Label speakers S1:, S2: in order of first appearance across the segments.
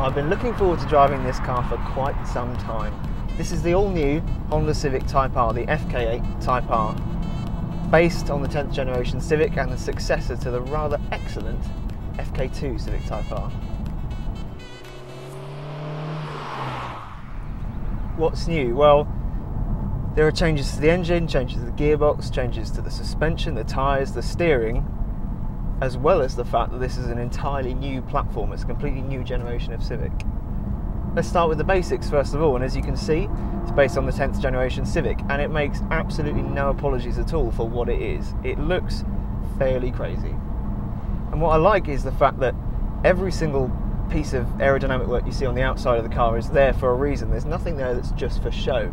S1: I've been looking forward to driving this car for quite some time. This is the all-new Honda Civic Type R, the FK8 Type R, based on the 10th generation Civic and the successor to the rather excellent FK2 Civic Type R. What's new? Well, there are changes to the engine, changes to the gearbox, changes to the suspension, the tyres, the steering, as well as the fact that this is an entirely new platform. It's a completely new generation of Civic. Let's start with the basics first of all, and as you can see, it's based on the 10th generation Civic, and it makes absolutely no apologies at all for what it is. It looks fairly crazy. And what I like is the fact that every single piece of aerodynamic work you see on the outside of the car is there for a reason. There's nothing there that's just for show.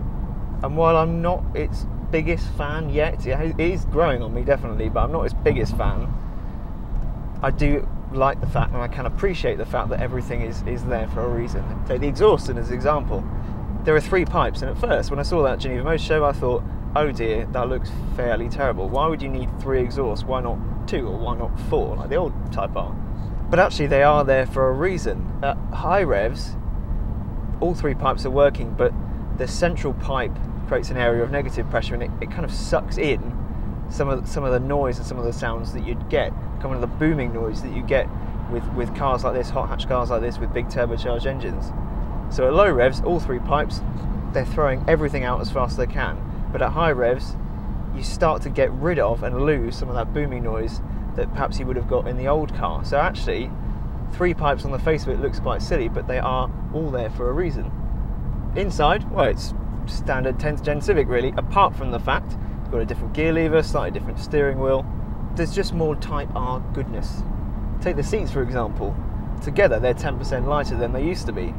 S1: And while I'm not its biggest fan yet, it is growing on me definitely, but I'm not its biggest fan, I do like the fact, and I can appreciate the fact that everything is there for a reason. Take the exhaust as an example. There are 3 pipes, and at first when I saw that Geneva Motor Show I thought, oh dear, that looks fairly terrible. Why would you need 3 exhausts? Why not 2 or why not 4 like the old Type R? But actually they are there for a reason. At high revs, all 3 pipes are working, but the central pipe creates an area of negative pressure, and it kind of sucks in some of the noise and some of the sounds that you'd get, kind of the booming noise that you get with cars like this, hot hatch cars like this with big turbocharged engines. So at low revs, all 3 pipes, they're throwing everything out as fast as they can. But at high revs, you start to get rid of and lose some of that booming noise that perhaps you would have got in the old car. So actually, 3 pipes on the face of it looks quite silly, but they are all there for a reason. Inside, well, it's standard 10th gen Civic really, apart from the fact you've got a different gear lever, slightly different steering wheel. There's just more Type R goodness. Take the seats for example. Together they're 10% lighter than they used to be.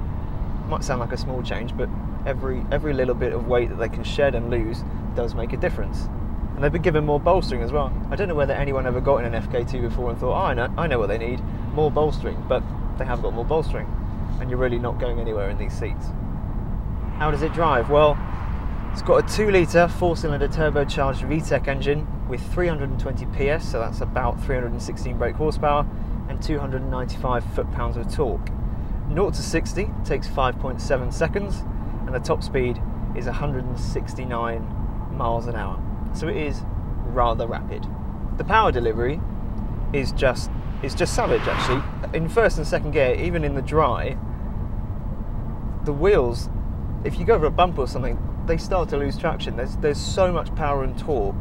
S1: Might sound like a small change, but every little bit of weight that they can shed and lose does make a difference. And they've been given more bolstering as well. I don't know whether anyone ever got in an FK2 before and thought, oh, I know what they need, more bolstering, but they have got more bolstering, and you're really not going anywhere in these seats. How does it drive? Well, it's got a 2-litre 4-cylinder turbocharged VTEC engine with 320 PS, so that's about 316 brake horsepower, and 295 foot-pounds of torque. 0 to 60 takes 5.7 seconds, and the top speed is 169 miles an hour. So it is rather rapid. The power delivery is just savage actually. In first and second gear, even in the dry, the wheels, if you go over a bump or something, they start to lose traction. There's so much power and torque.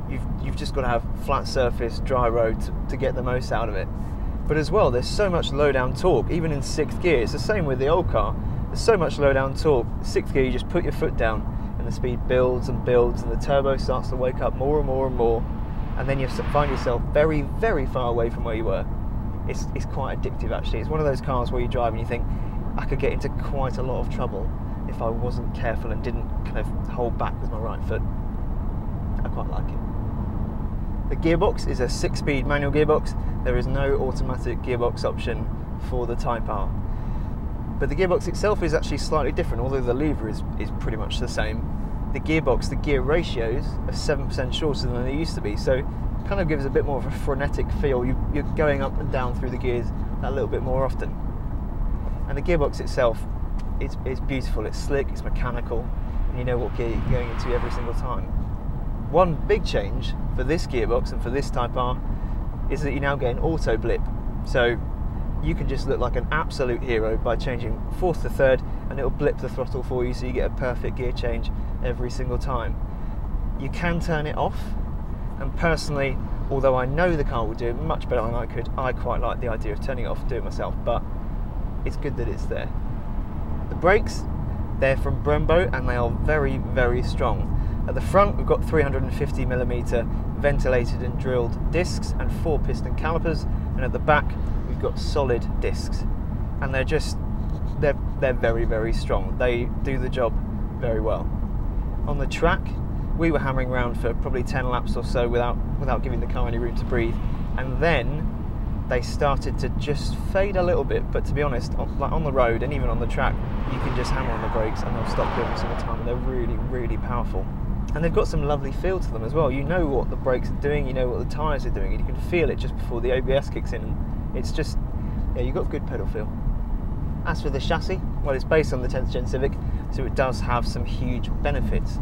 S1: You've just got to have flat surface, dry road to get the most out of it. But as well, there's so much low down torque, even in 6th gear. It's the same with the old car. There's so much low down torque. 6th gear, you just put your foot down and the speed builds and builds, and the turbo starts to wake up more and more and more, and then you find yourself very, very far away from where you were. It's quite addictive actually. It's one of those cars where you drive and you think, I could get into quite a lot of trouble if I wasn't careful and didn't kind of hold back with my right foot. I quite like it. The gearbox is a 6-speed manual gearbox. There is no automatic gearbox option for the Type R. But the gearbox itself is actually slightly different, although the lever is pretty much the same. The gearbox, the gear ratios are 7% shorter than they used to be, so it kind of gives a bit more of a frenetic feel. You're going up and down through the gears that little bit more often. And the gearbox itself, it's beautiful, it's slick, it's mechanical, and you know what gear you're going into every single time. One big change for this gearbox and for this Type R is that you now get an auto blip. So you can just look like an absolute hero by changing 4th to 3rd, and it'll blip the throttle for you so you get a perfect gear change every single time. You can turn it off, and personally, although I know the car will do it much better than I could, I quite like the idea of turning it off and doing it myself, but it's good that it's there. The brakes, they're from Brembo and they are very, very strong. At the front we've got 350mm ventilated and drilled discs and 4 piston calipers, and at the back we've got solid discs, and they're very, very strong. They do the job very well. On the track we were hammering around for probably 10 laps or so without giving the car any room to breathe, and then they started to just fade a little bit. But to be honest, on the road and even on the track, you can just hammer on the brakes and they'll stop doing this all the time, and they're really, really powerful. And they've got some lovely feel to them as well. You know what the brakes are doing, you know what the tyres are doing, and you can feel it just before the ABS kicks in, and it's just, yeah, you've got good pedal feel. As for the chassis, well, it's based on the 10th gen Civic, so it does have some huge benefits.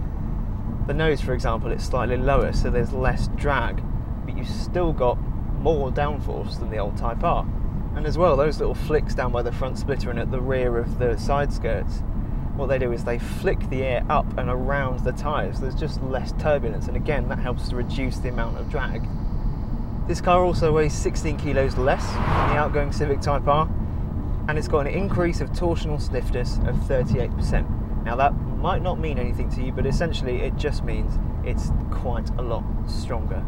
S1: The nose, for example, it's slightly lower, so there's less drag, but you've still got more downforce than the old Type R. And as well, those little flicks down by the front splitter and at the rear of the side skirts, what they do is they flick the air up and around the tyres. There's just less turbulence, and again, that helps to reduce the amount of drag. This car also weighs 16 kilos less than the outgoing Civic Type R, and it's got an increase of torsional stiffness of 38%. Now that might not mean anything to you, but essentially it just means it's quite a lot stronger.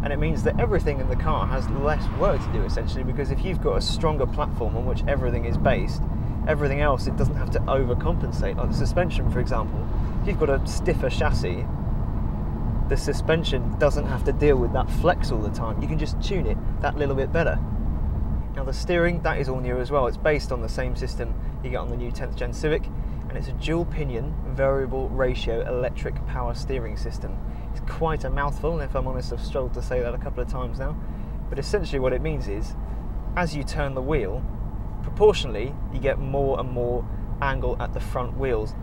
S1: And it means that everything in the car has less work to do, essentially, because if you've got a stronger platform on which everything is based, everything else, it doesn't have to overcompensate. Like the suspension, for example. If you've got a stiffer chassis, the suspension doesn't have to deal with that flex all the time. You can just tune it that little bit better. Now the steering, that is all new as well. It's based on the same system you get on the new 10th gen Civic, and it's a dual pinion variable ratio electric power steering system. It's quite a mouthful, and if I'm honest, I've struggled to say that a couple of times now. But essentially what it means is, as you turn the wheel, proportionally you get more and more angle at the front wheels.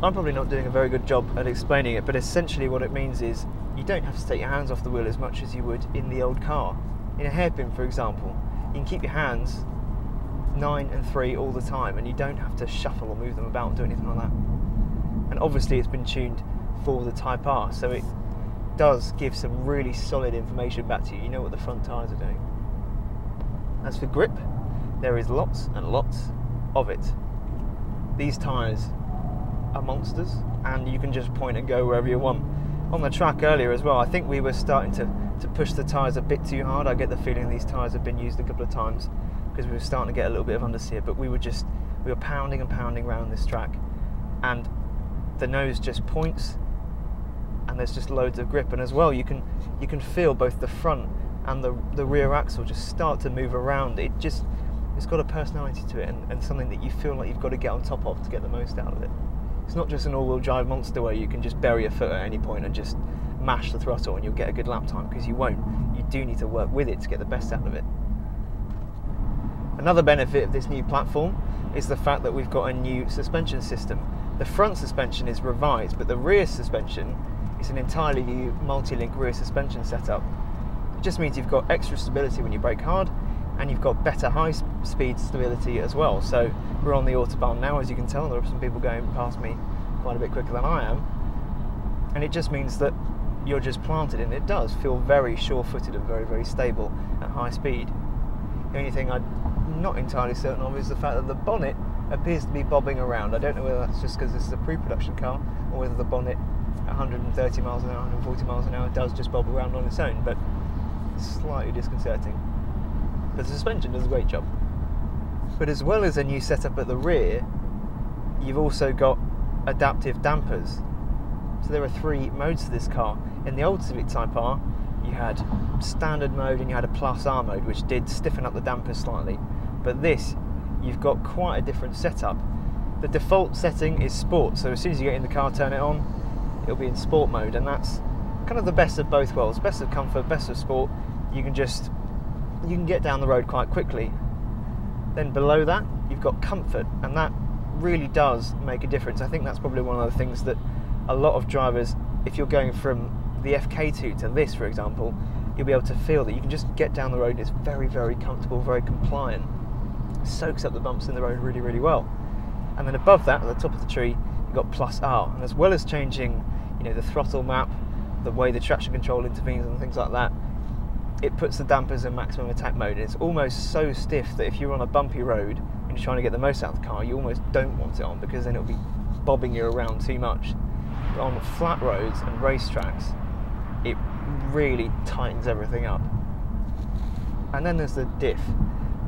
S1: I'm probably not doing a very good job at explaining it, but essentially what it means is you don't have to take your hands off the wheel as much as you would in the old car. In a hairpin, for example, you can keep your hands 9 and 3 all the time, and you don't have to shuffle or move them about and do anything like that. And obviously it's been tuned for the Type R, so it does give some really solid information back to you. You know what the front tyres are doing. As for grip, there is lots and lots of it. These tyres are monsters, and you can just point and go wherever you want. On the track earlier as well, I think we were starting to push the tyres a bit too hard. I get the feeling these tyres have been used a couple of times because we were starting to get a little bit of understeer, but we were pounding and pounding around this track, and the nose just points, and there's just loads of grip. And as well, you can feel both the front and the rear axle just start to move around. It's got a personality to it, and something that you feel like you've got to get on top of to get the most out of it. It's not just an all-wheel drive monster where you can just bury your foot at any point and just mash the throttle and you'll get a good lap time, because you won't. You do need to work with it to get the best out of it. Another benefit of this new platform is the fact that we've got a new suspension system. The front suspension is revised, but the rear suspension is an entirely new multi-link rear suspension setup. It just means you've got extra stability when you brake hard, and you've got better high-speed stability as well. So we're on the Autobahn now, as you can tell. There are some people going past me quite a bit quicker than I am, and it just means that you're just planted, and it does feel very sure-footed and very, very stable at high speed. The only thing I'm not entirely certain of is the fact that the bonnet appears to be bobbing around. I don't know whether that's just because this is a pre-production car, or whether the bonnet at 130 miles an hour, 140 miles an hour does just bob around on its own, but it's slightly disconcerting. But the suspension does a great job. But as well as a new setup at the rear, you've also got adaptive dampers. So there are 3 modes to this car. In the old Civic Type R, you had standard mode and you had a plus R mode, which did stiffen up the dampers slightly. But this, you've got quite a different setup. The default setting is sport, so as soon as you get in the car, turn it on, it'll be in sport mode, and that's kind of the best of both worlds. Best of comfort, best of sport. You can get down the road quite quickly. Then below that, you've got comfort, and that really does make a difference. I think that's probably one of the things that a lot of drivers, if you're going from the FK8 to this, for example, you'll be able to feel that you can just get down the road and it's very, very comfortable, very compliant. It soaks up the bumps in the road really, really well. And then above that, at the top of the tree, you've got plus R, and as well as changing, the throttle map, the way the traction control intervenes and things like that, it puts the dampers in maximum attack mode. It's almost so stiff that if you're on a bumpy road and you're trying to get the most out of the car, you almost don't want it on, because then it'll be bobbing you around too much. But on flat roads and racetracks, it really tightens everything up. And then there's the diff.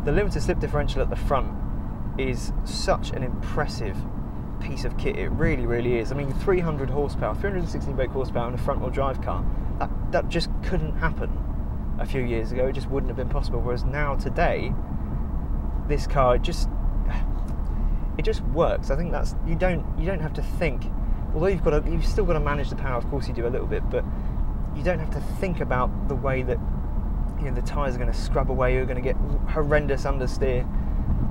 S1: The limited slip differential at the front is such an impressive piece of kit. It really, really is. I mean, 300 horsepower, 316 brake horsepower in a front-wheel drive car, that just couldn't happen a few years ago. It just wouldn't have been possible. Whereas now, today, this car it just works. I think that's you don't have to think. Although you've still got to manage the power. Of course, you do a little bit, but you don't have to think about the way that the tyres are going to scrub away. You're going to get horrendous understeer,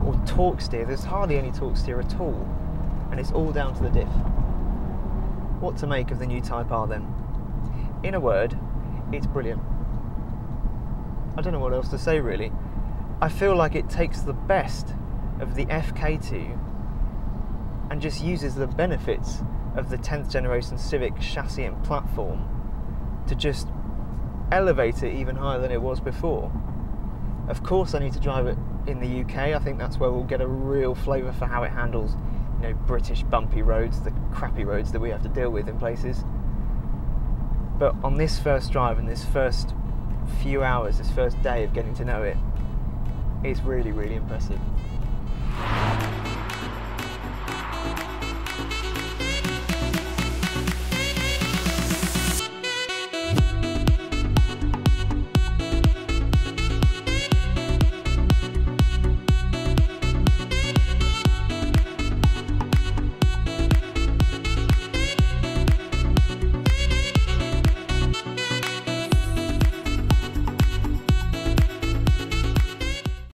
S1: or torque steer. There's hardly any torque steer at all, and it's all down to the diff. What to make of the new Type R then? In a word, it's brilliant. I don't know what else to say really. I feel like it takes the best of the FK2 and just uses the benefits of the 10th generation Civic chassis and platform to just elevate it even higher than it was before. Of course I need to drive it in the UK. I think that's where we'll get a real flavour for how it handles, you know, British bumpy roads, the crappy roads that we have to deal with in places. But on this first drive and this first few hours, this first day of getting to know it, it's really, really impressive.